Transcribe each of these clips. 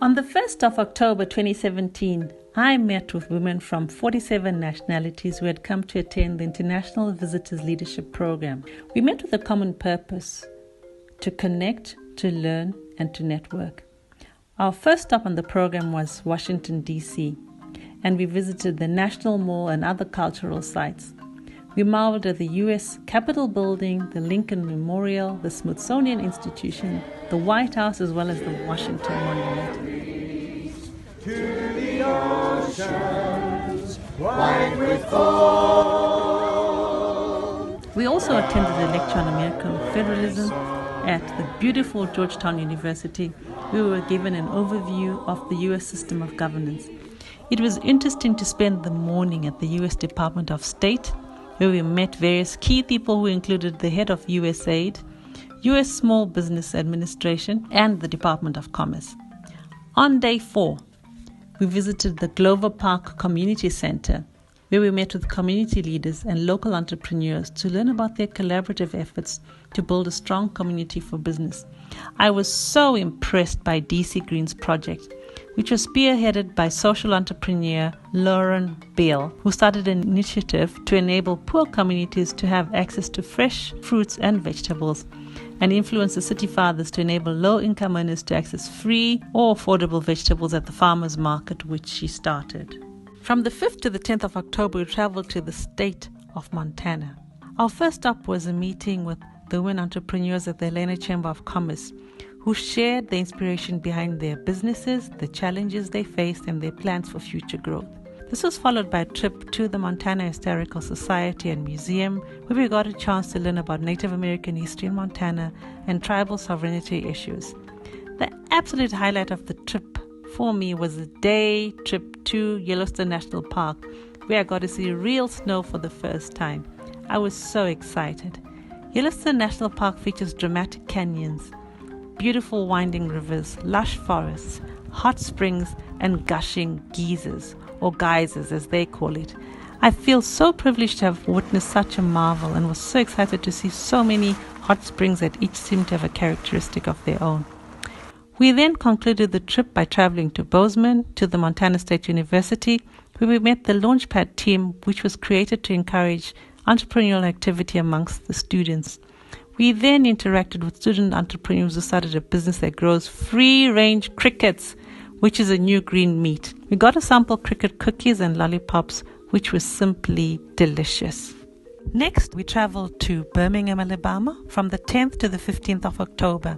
On the 1st of October 2017, I met with women from 47 nationalities who had come to attend the International Visitors Leadership Program. We met with a common purpose: to connect, to learn, and to network. Our first stop on the program was Washington, D.C., and we visited the National Mall and other cultural sites. We marveled at the U.S. Capitol Building, the Lincoln Memorial, the Smithsonian Institution, the White House, as well as the Washington Monument. To the oceans, white with foam. We also attended a lecture on American federalism at the beautiful Georgetown University. We were given an overview of the U.S. system of governance. It was interesting to spend the morning at the U.S. Department of State, where we met various key people who included the head of USAID, U.S. Small Business Administration, and the Department of Commerce. On day 4, we visited the Glover Park Community Center, where we met with community leaders and local entrepreneurs to learn about their collaborative efforts to build a strong community for business. I was so impressed by DC Green's project, which was spearheaded by social entrepreneur Lauren Gail, who started an initiative to enable poor communities to have access to fresh fruits and vegetables, and influenced the city fathers to enable low-income earners to access free or affordable vegetables at the farmers market, which she started. From the 5th to the 10th of October, we traveled to the state of Montana. Our first stop was a meeting with the women entrepreneurs at the Atlanta Chamber of Commerce, who shared the inspiration behind their businesses, the challenges they faced, and their plans for future growth. This was followed by a trip to the Montana Historical Society and Museum, where we got a chance to learn about Native American history in Montana and tribal sovereignty issues. The absolute highlight of the trip for me was a day trip to Yellowstone National Park, where I got to see real snow for the first time. I was so excited. Yellowstone National Park features dramatic canyons, beautiful winding rivers, lush forests, hot springs, and gushing geysers, or geysers as they call it. I feel so privileged to have witnessed such a marvel and was so excited to see so many hot springs that each seem to have a characteristic of their own. We then concluded the trip by traveling to Bozeman, to the Montana State University, where we met the Launchpad team, which was created to encourage entrepreneurial activity amongst the students. We then interacted with student entrepreneurs who started a business that grows free-range crickets, which is a new green meat. We got to sample cricket cookies and lollipops, which was simply delicious. Next, we traveled to Birmingham, Alabama, from the 10th to the 15th of October.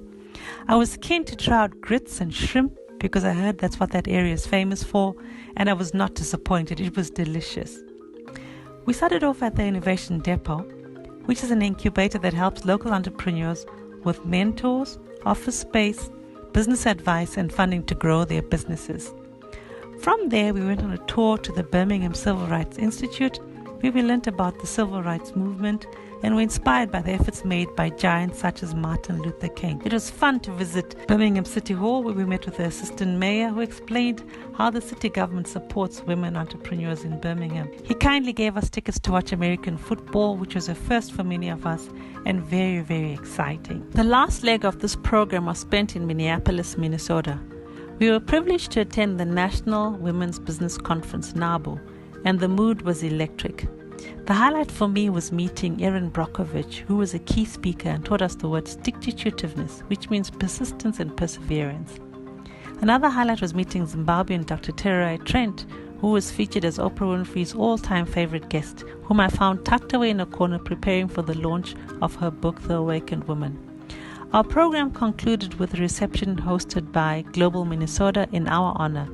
I was keen to try out grits and shrimp because I heard that's what that area is famous for, and I was not disappointed. It was delicious. We started off at the Innovation Depot, which is an incubator that helps local entrepreneurs with mentors, office space, business advice, and funding to grow their businesses. From there, we went on a tour to the Birmingham Civil Rights Institute, where we learned about the civil rights movement and were inspired by the efforts made by giants such as Martin Luther King. It was fun to visit Birmingham City Hall, where we met with the assistant mayor, who explained how the city government supports women entrepreneurs in Birmingham. He kindly gave us tickets to watch American football, which was a first for many of us and very, very exciting. The last leg of this program was spent in Minneapolis, Minnesota. We were privileged to attend the National Women's Business Conference, NABU, and the mood was electric. The highlight for me was meeting Erin Brockovich, who was a key speaker and taught us the word stick-to-itiveness, which means persistence and perseverance. Another highlight was meeting Zimbabwean Dr. Tererai Trent, who was featured as Oprah Winfrey's all-time favorite guest, whom I found tucked away in a corner preparing for the launch of her book, The Awakened Woman. Our program concluded with a reception hosted by Global Minnesota in our honor.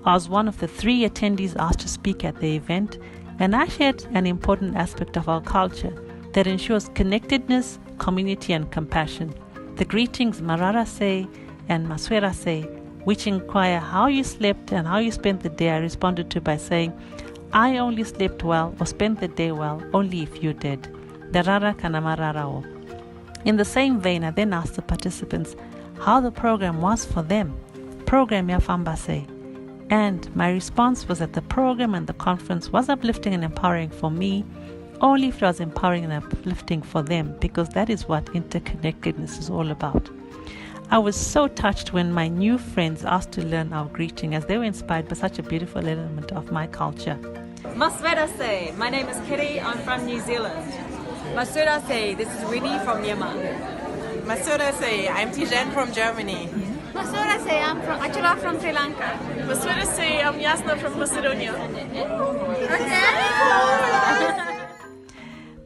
I was one of the 3 attendees asked to speak at the event, and I shared an important aspect of our culture that ensures connectedness, community, and compassion. The greetings Marara Se and Maswera Se, which inquire how you slept and how you spent the day, I responded to by saying, I only slept well or spent the day well only if you did. Darara Kanamararao. In the same vein, I then asked the participants how the program was for them. Program Yafamba Se. And my response was that the program and the conference was uplifting and empowering for me, only if it was empowering and uplifting for them, because that is what interconnectedness is all about. I was so touched when my new friends asked to learn our greeting, as they were inspired by such a beautiful element of my culture. Masvedase, my name is Kitty, I'm from New Zealand. Masvedase, this is Winnie from Myanmar. Masvedase, I'm Tijen from Germany. Masvedase, I'm from Achula from Sri Lanka. Masvedase, I'm Yasna from Macedonia.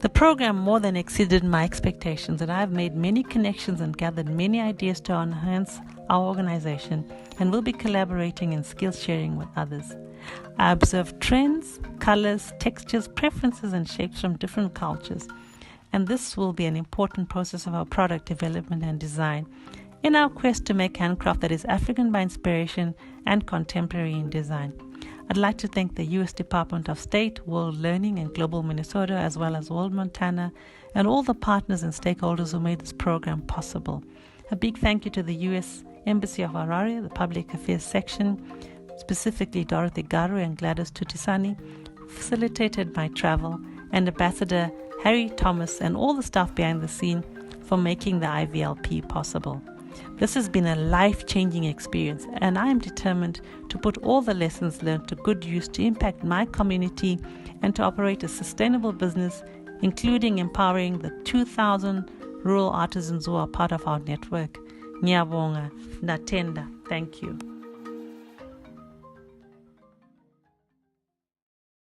The program more than exceeded my expectations, and I have made many connections and gathered many ideas to enhance our organization, and will be collaborating and skills sharing with others. I observed trends, colors, textures, preferences, and shapes from different cultures, and this will be an important process of our product development and design in our quest to make handcraft that is African by inspiration and contemporary in design. I'd like to thank the U.S. Department of State, World Learning, and Global Minnesota, as well as World Montana, and all the partners and stakeholders who made this program possible. A big thank you to the U.S. Embassy of Harare, the Public Affairs Section, specifically Dorothy Garu and Gladys Tutisani, who facilitated my travel, and Ambassador Harry Thomas and all the staff behind the scene for making the IVLP possible. This has been a life-changing experience, and I am determined to put all the lessons learned to good use to impact my community and to operate a sustainable business, including empowering the 2,000 rural artisans who are part of our network. Ngiyabonga, Natenda. Thank you.